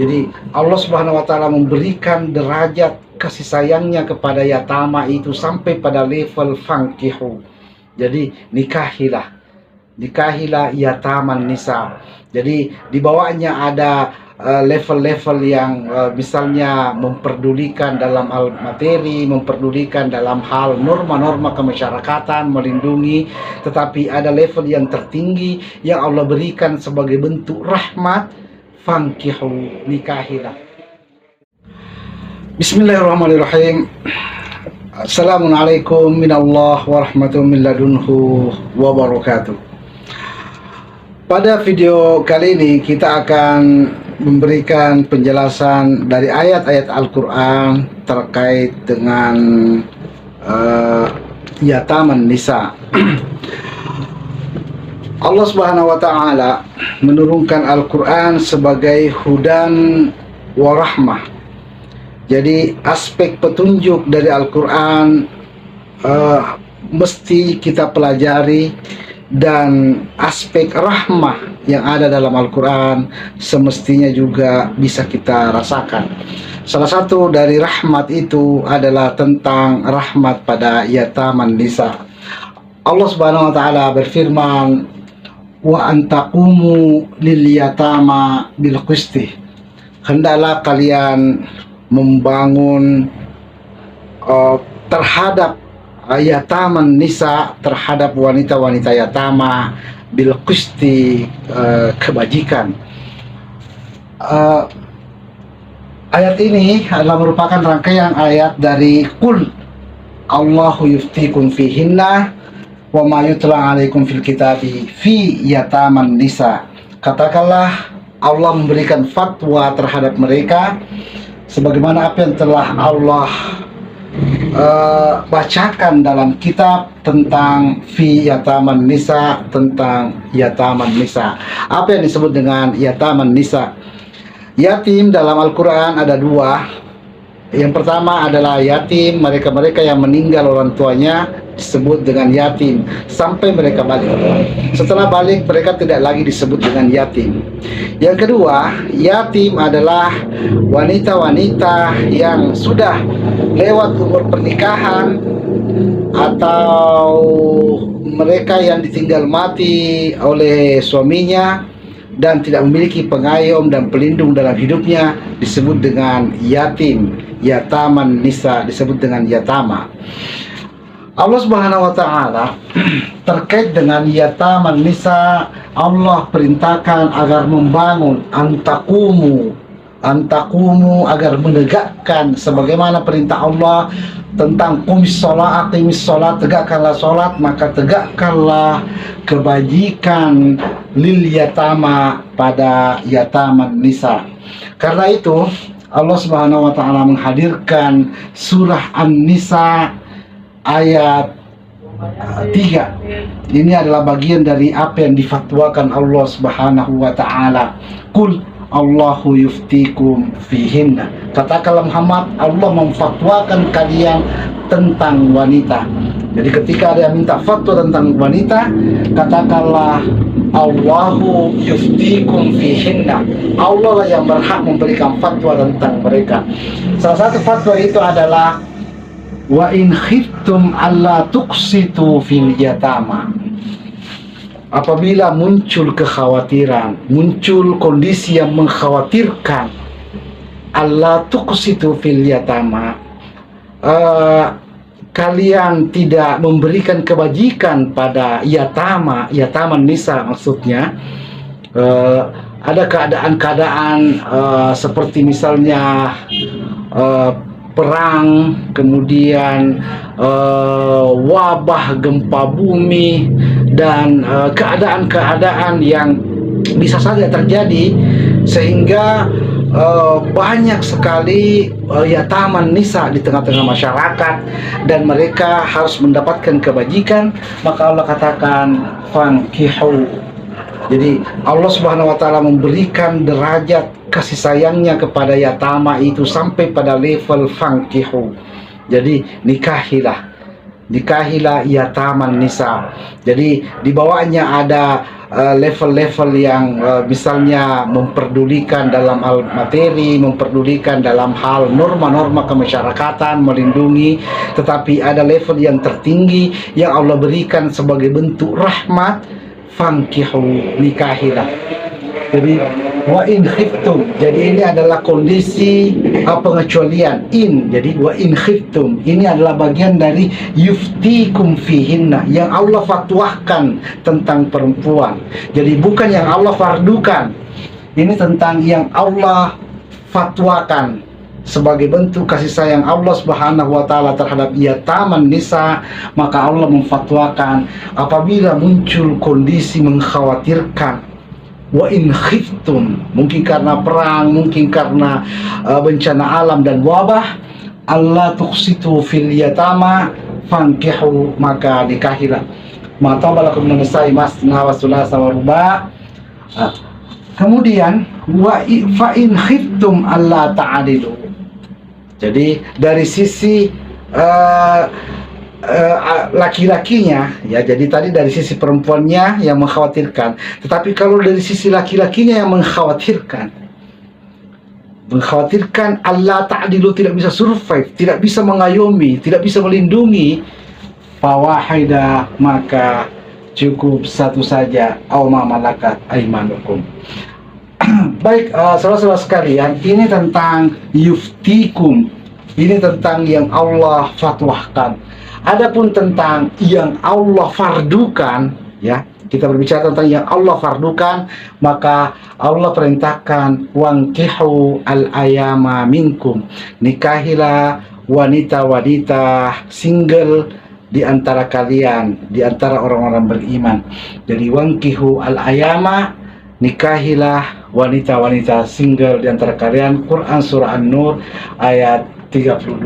Jadi Allah Subhanahu wa taala memberikan derajat kasih sayangnya kepada yatama itu sampai pada level fankihu. Jadi nikahilah yataman nisa. Jadi di bawahnya ada level-level yang misalnya memperdulikan dalam hal materi, memperdulikan dalam hal norma-norma kemasyarakatan, melindungi, tetapi ada level yang tertinggi yang Allah berikan sebagai bentuk rahmat, fankihu, nikahilah. Bismillahirrahmanirrahim. Assalamualaikum minallah warahmatullahi min ladunhu wabarakatuh. Pada video kali ini kita akan memberikan penjelasan dari ayat-ayat Al-Quran terkait dengan yataman nisa. Allah Subhanahu wa taala menurunkan Al-Quran sebagai hudan wa rahmah. Jadi aspek petunjuk dari Al-Quran mesti kita pelajari, dan aspek rahmah yang ada dalam Al-Quran semestinya juga bisa kita rasakan. Salah satu dari rahmat itu adalah tentang rahmat pada yataman nisa. Allah Subhanahu wa taala berfirman, wa antaqumu lil yatama bil qisti. Hendaklah kalian membangun terhadap yataman nisa, terhadap wanita-wanita yatama bil qisti, kebajikan. Ayat ini adalah merupakan rangkaian ayat dari Qul Allahu yuftikum fihinna wa ma yutla alaikum fil kitabi fi yataman nisa. Katakanlah Allah memberikan fatwa terhadap mereka sebagaimana apa yang telah Allah bacakan dalam kitab tentang fi yataman nisa, tentang yataman nisa. Apa yang disebut dengan yataman nisa? Yatim dalam Al-Quran ada dua. Yang pertama adalah yatim, mereka-mereka yang meninggal orang tuanya disebut dengan yatim sampai mereka balik. Setelah balik mereka tidak lagi disebut dengan yatim. Yang kedua, yatim adalah wanita-wanita yang sudah lewat umur pernikahan atau mereka yang ditinggal mati oleh suaminya dan tidak memiliki pengayom dan pelindung dalam hidupnya disebut dengan yatim. Yataman nisa disebut dengan yatama. Allah Subhanahu wa taala terkait dengan yataman nisa, Allah perintahkan agar membangun antakumu agar menegakkan sebagaimana perintah Allah tentang kumis sholat, aqimis sholat, tegakkanlah sholat, maka tegakkanlah kebajikan lil yatama, pada yataman nisa. Karena itu Allah Subhanahu wa taala menghadirkan surah An-Nisa ayat 3. Ini adalah bagian dari apa yang difatwakan Allah Subhanahu wa taala. Qul Allahu yuftikum fihinna. Katakanlah Muhammad, Allah memfatwakan kalian tentang wanita. Jadi ketika ada yang minta fatwa tentang wanita, katakanlah Allahu yuftikum fihinna. Allah lah yang berhak memberikan fatwa tentang mereka. Salah satu fatwa itu adalah wa in khiftum alla tuqsitu fil yatama. Apabila muncul kekhawatiran, muncul kondisi yang mengkhawatirkan, alla tuqsitu fil yatama, kalian tidak memberikan kebajikan pada yataman nisa maksudnya, ada keadaan-keadaan seperti misalnya perang, kemudian wabah, gempa bumi, dan keadaan-keadaan yang bisa saja terjadi sehingga banyak sekali yataman nisa di tengah-tengah masyarakat dan mereka harus mendapatkan kebajikan, maka Allah katakan fankihu. Jadi Allah Subhanahu wa taala memberikan derajat kasih sayangnya kepada yatama itu sampai pada level fankihu. Jadi nikahilah yataman nisa. Jadi di bawahnya ada level-level yang misalnya memperdulikan dalam hal materi, memperdulikan dalam hal norma-norma kemasyarakatan, melindungi, tetapi ada level yang tertinggi yang Allah berikan sebagai bentuk rahmat, fankihu, nikahilah. Jadi wa in khiftum, jadi ini adalah kondisi pengecualian. Jadi wa in khiftum ini adalah bagian dari yuftikum fihinna, yang Allah fatwahkan tentang perempuan. Jadi bukan yang Allah fardukan, ini tentang yang Allah fatwakan sebagai bentuk kasih sayang Allah Subhanahu wa taala terhadap yataman nisa. Maka Allah memfatwakan apabila muncul kondisi mengkhawatirkan, wa in khiftum, mungkin karena perang, mungkin karena bencana alam dan wabah, Allah tuqsitu fil yatama fankihu, maka nikahilah ma tabalakum min nisa'i masna wa thulatha wa ruba'. Kemudian fa in khiftum alla ta'adilu, jadi dari sisi laki-lakinya, ya, jadi tadi dari sisi perempuannya yang mengkhawatirkan, tetapi kalau dari sisi laki-lakinya yang mengkhawatirkan Allah ta'dilu, tidak bisa survive, tidak bisa mengayomi, tidak bisa melindungi, fawahida, maka cukup satu saja, aw ma malakat aimanukum. Baik, saudara-saudara sekalian, ini tentang yuftikum, ini tentang yang Allah fatwahkan. Adapun tentang yang Allah fardukan, ya, kita berbicara tentang yang Allah fardukan, maka Allah perintahkan wankihu al-ayama minkum, nikahilah wanita-wanita single di antara kalian, di antara orang-orang beriman. Jadi wankihu al-ayama, nikahilah wanita-wanita single di antara kalian. Quran surah An-Nur ayat 32.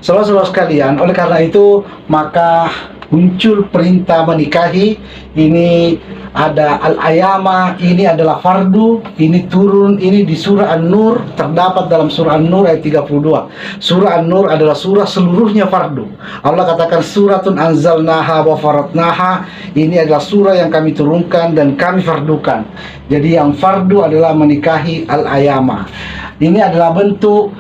Saudara-saudara sekalian, oleh karena itu maka muncul perintah menikahi. Ini ada al-ayama, ini adalah fardu, ini turun, ini di surah An-Nur, terdapat dalam surah An-Nur ayat 32. Surah An-Nur adalah surah seluruhnya fardu. Allah katakan suratun anzalnaha wa faradnaha, ini adalah surah yang kami turunkan dan kami fardukan. Jadi yang fardu adalah menikahi al-ayama. Ini adalah bentuk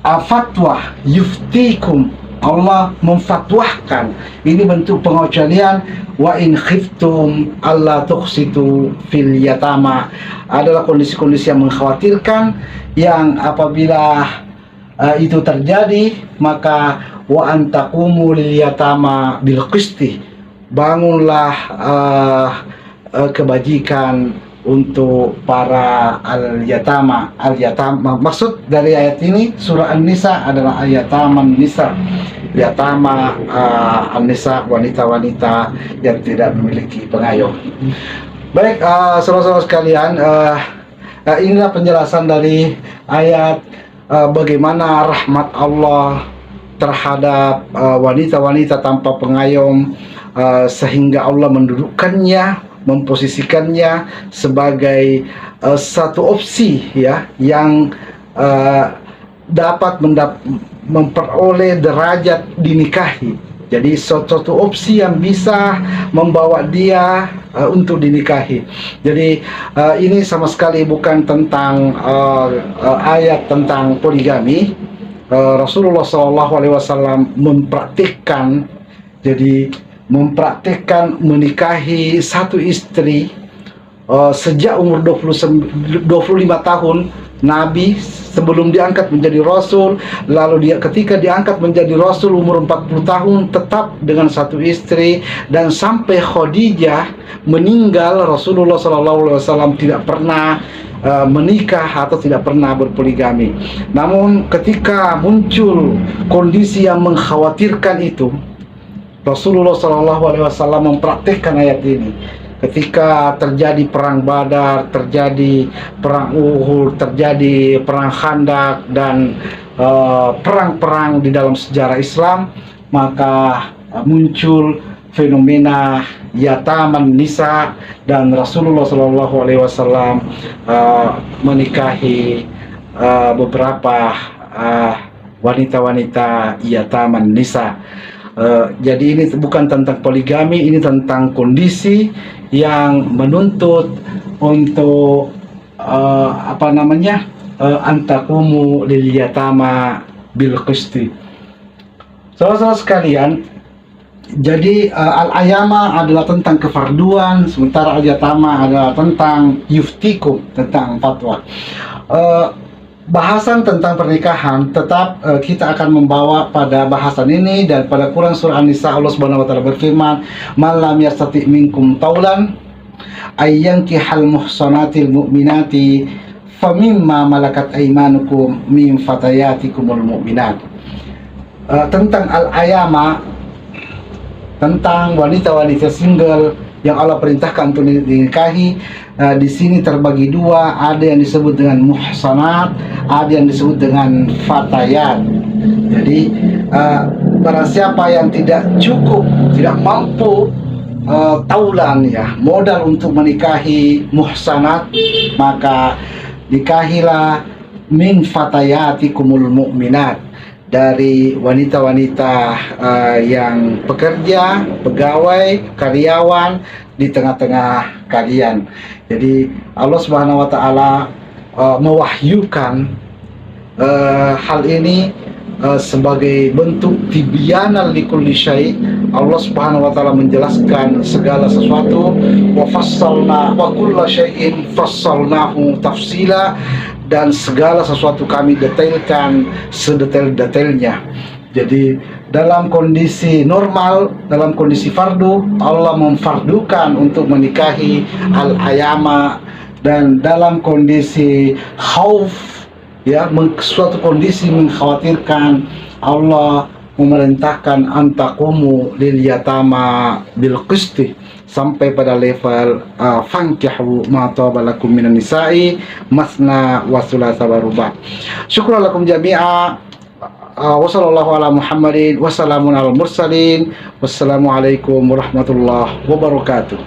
fatwa yuftikum, Allah memfatwahkan. Ini bentuk pengecualian. Wa in khiftum alla tuqsitu fil yatama, adalah kondisi-kondisi yang mengkhawatirkan, yang apabila itu terjadi, maka wa antaqumu lil yatama bil qisti, bangunlah kebajikan untuk para al-yatama. Al-yatama, maksud dari ayat ini surah An-Nisa adalah al-yataman nisa, yatama an-nisa, wanita-wanita yang tidak memiliki pengayom. Baik, saudara-saudara sekalian, inilah penjelasan dari ayat bagaimana rahmat Allah terhadap wanita-wanita tanpa pengayom, sehingga Allah mendudukkannya, memposisikannya sebagai satu opsi, ya, yang dapat memperoleh derajat dinikahi. Jadi suatu opsi yang bisa membawa dia untuk dinikahi. Jadi ini sama sekali bukan tentang ayat tentang poligami. Rasulullah SAW mempraktikkan, jadi mempraktikkan menikahi satu istri sejak umur 25 tahun Nabi, sebelum diangkat menjadi Rasul. Lalu dia ketika diangkat menjadi Rasul umur 40 tahun tetap dengan satu istri, dan sampai Khadijah meninggal Rasulullah SAW tidak pernah menikah atau tidak pernah berpoligami. Namun ketika muncul kondisi yang mengkhawatirkan itu, Rasulullah SAW mempraktikkan ayat ini. Ketika terjadi perang Badar, terjadi perang Uhud, terjadi perang Khandak, dan perang-perang di dalam sejarah Islam, maka muncul fenomena yataman nisa, dan Rasulullah SAW menikahi beberapa wanita-wanita yataman nisa. Jadi ini bukan tentang poligami, ini tentang kondisi yang menuntut untuk antakumu lil yatama bil qisti. Saudara-saudara sekalian, jadi al-ayama adalah tentang kefarduan, sementara al-yatama adalah tentang yuftikum, tentang fatwa. Bahasan tentang pernikahan tetap kita akan membawa pada bahasan ini, dan pada Quran surah An-Nisa Allah Subhanahu wa taala berfirman, "Man lam yastati minkum taulan ayyankihal muhsanatil mu'minati famimma malakat aymanukum min fatayatikumul mu'minat." Tentang al-ayama, tentang wanita-wanita single yang Allah perintahkan untuk dinikahi. Di sini terbagi dua, ada yang disebut dengan muhsanat, ada yang disebut dengan fatayat. Jadi barang siapa yang tidak cukup, tidak mampu taulan, ya, modal untuk menikahi muhsanat, maka nikahilah min fatayatikumul mu'minat, dari wanita-wanita yang pekerja, pegawai, karyawan di tengah-tengah kalian. Jadi Allah Subhanahu wa taala mewahyukan hal ini sebagai bentuk tibyanan likulli syai'. Allah Subhanahu wa taala menjelaskan segala sesuatu, wa fassalna wa kulla syai'in fassalnahu tafsila, dan segala sesuatu kami detailkan sedetail-detailnya. Jadi dalam kondisi normal, dalam kondisi fardu, Allah memfardukan untuk menikahi al-ayama, dan dalam kondisi khauf, ya, suatu kondisi mengkhawatirkan, Allah memerintahkan antakumu lil yatama bil qisti, sampai pada level fankihu ma taba lakum minan nisa'i masna wa thulatha wa ruba'. Syukran lakum jami'a. Wa sallallahu ala Muhammadin wa salamun alal mursalin. Wassalamu alaikum warahmatullahi wabarakatuh.